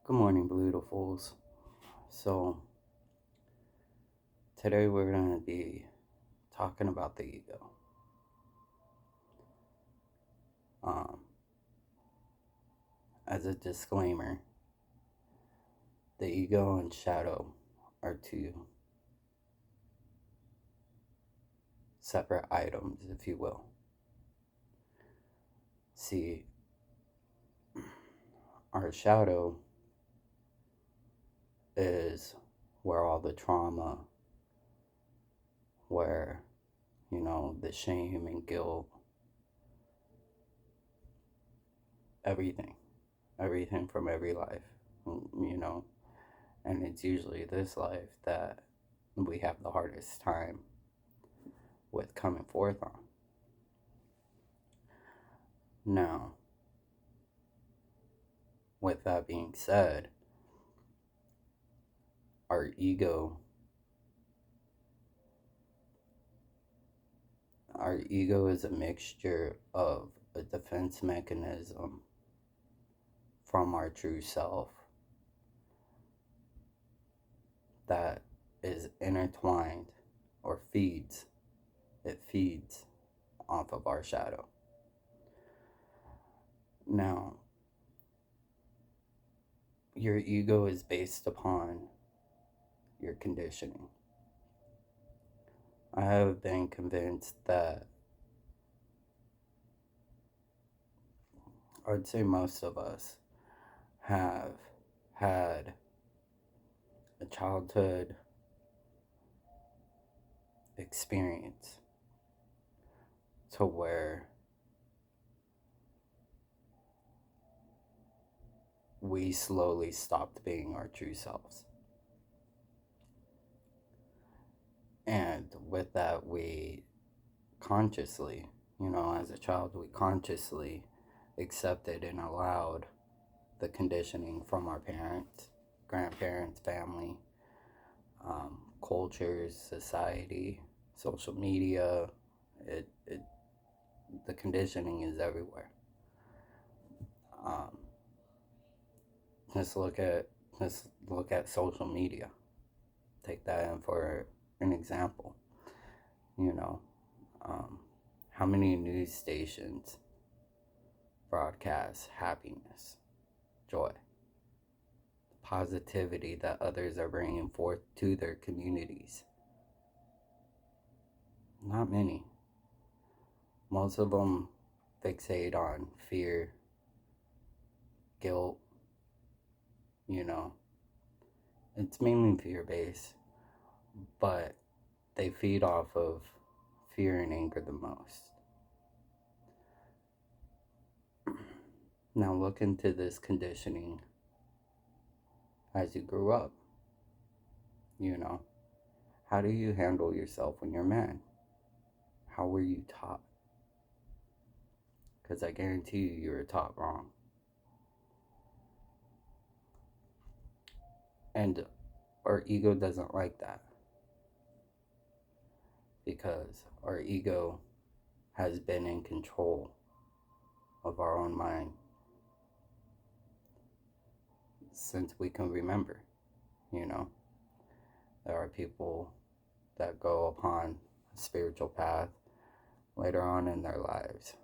Good morning, beautifuls. So, today we're going to be talking about the ego. Um, as a disclaimer, the ego and shadow are two separate items, if you will. See, our shadow is where all the trauma, where, the shame and guilt, everything from every life, you know, and it's usually this life that we have the hardest time with coming forth on. Now, with that being said, our ego is a mixture of a defense mechanism from our true self that is intertwined or feeds off of our shadow. Now, your ego is based upon your conditioning. I have been convinced that I'd say most of us have had a childhood experience to where we slowly stopped being our true selves. And with that, we consciously, as a child, we consciously accepted and allowed the conditioning from our parents, grandparents, family, cultures, society, social media. The conditioning is everywhere. Let's look at social media. Take that in for an example. How many news stations broadcast happiness, joy, positivity that others are bringing forth to their communities? Not many. Most of them fixate on fear, guilt. It's mainly fear-based, but they feed off of fear and anger the most. Now look into this conditioning as you grew up. How do you handle yourself when you're mad? How were you taught? Because I guarantee you were taught wrong. And our ego doesn't like that, because our ego has been in control of our own mind since we can remember. There are people that go upon a spiritual path later on in their lives,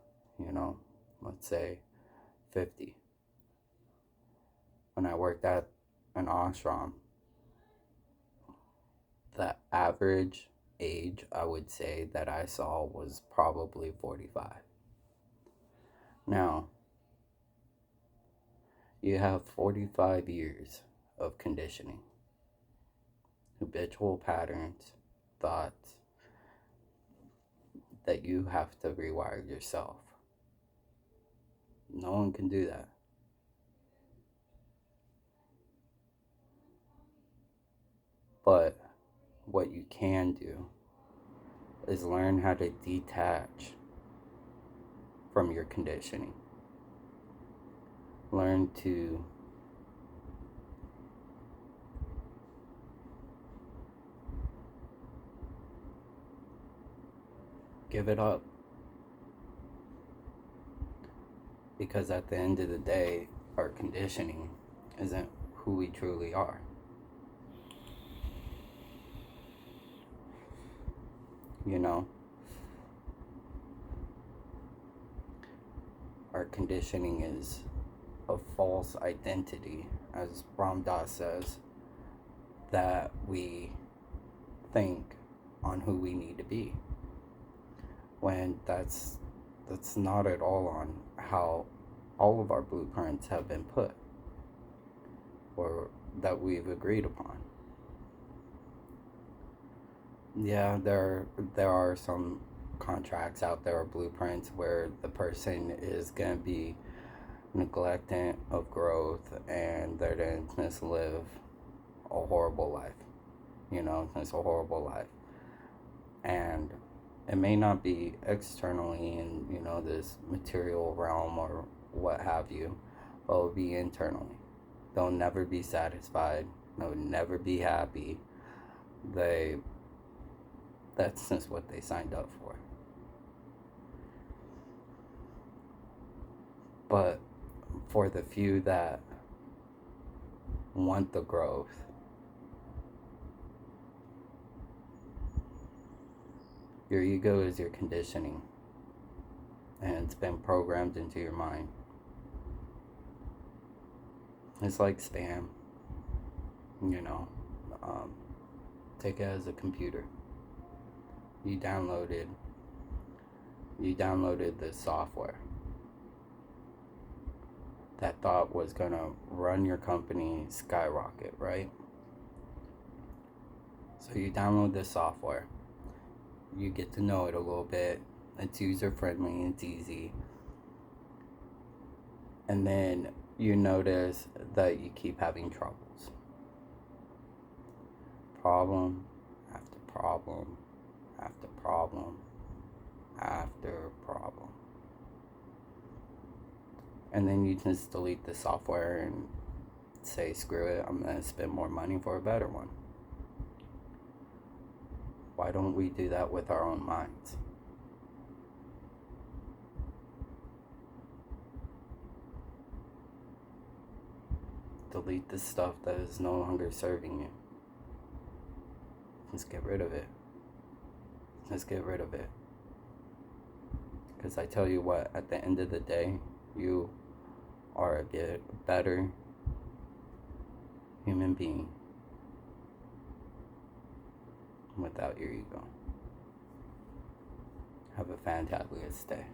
let's say 50. When I worked at an ashram, the average age I would say that I saw was probably 45. Now, you have 45 years of conditioning, habitual patterns, thoughts that you have to rewire yourself. No one can do that. But what you can do is learn how to detach from your conditioning. Learn to give it up. Because at the end of the day, our conditioning isn't who we truly are. You know, our conditioning is a false identity, as Ram Dass says, that we think on who we need to be, when that's not at all on how all of our blueprints have been put, or that we've agreed upon. Yeah, there are some contracts out there, or blueprints, where the person is going to be neglectant of growth, and they're going to just live a horrible life. It's a horrible life. And it may not be externally in, this material realm or what have you, but it'll be internally. They'll never be satisfied. They'll never be happy. That's just what they signed up for. But for the few that want the growth, your ego is your conditioning, and it's been programmed into your mind. It's like spam, take it as a computer. You downloaded this software that thought was gonna run your company skyrocket, right? So you download this software, you get to know it a little bit, it's user friendly, it's easy, and then you notice that you keep having troubles. Problem after problem after problem after problem. And then you just delete the software and say, screw it, I'm going to spend more money for a better one. Why don't we do that with our own minds? Delete the stuff that is no longer serving you. Just get rid of it. Just get rid of it. Because I tell you what, at the end of the day, you are a better human being without your ego. Have a fantabulous day.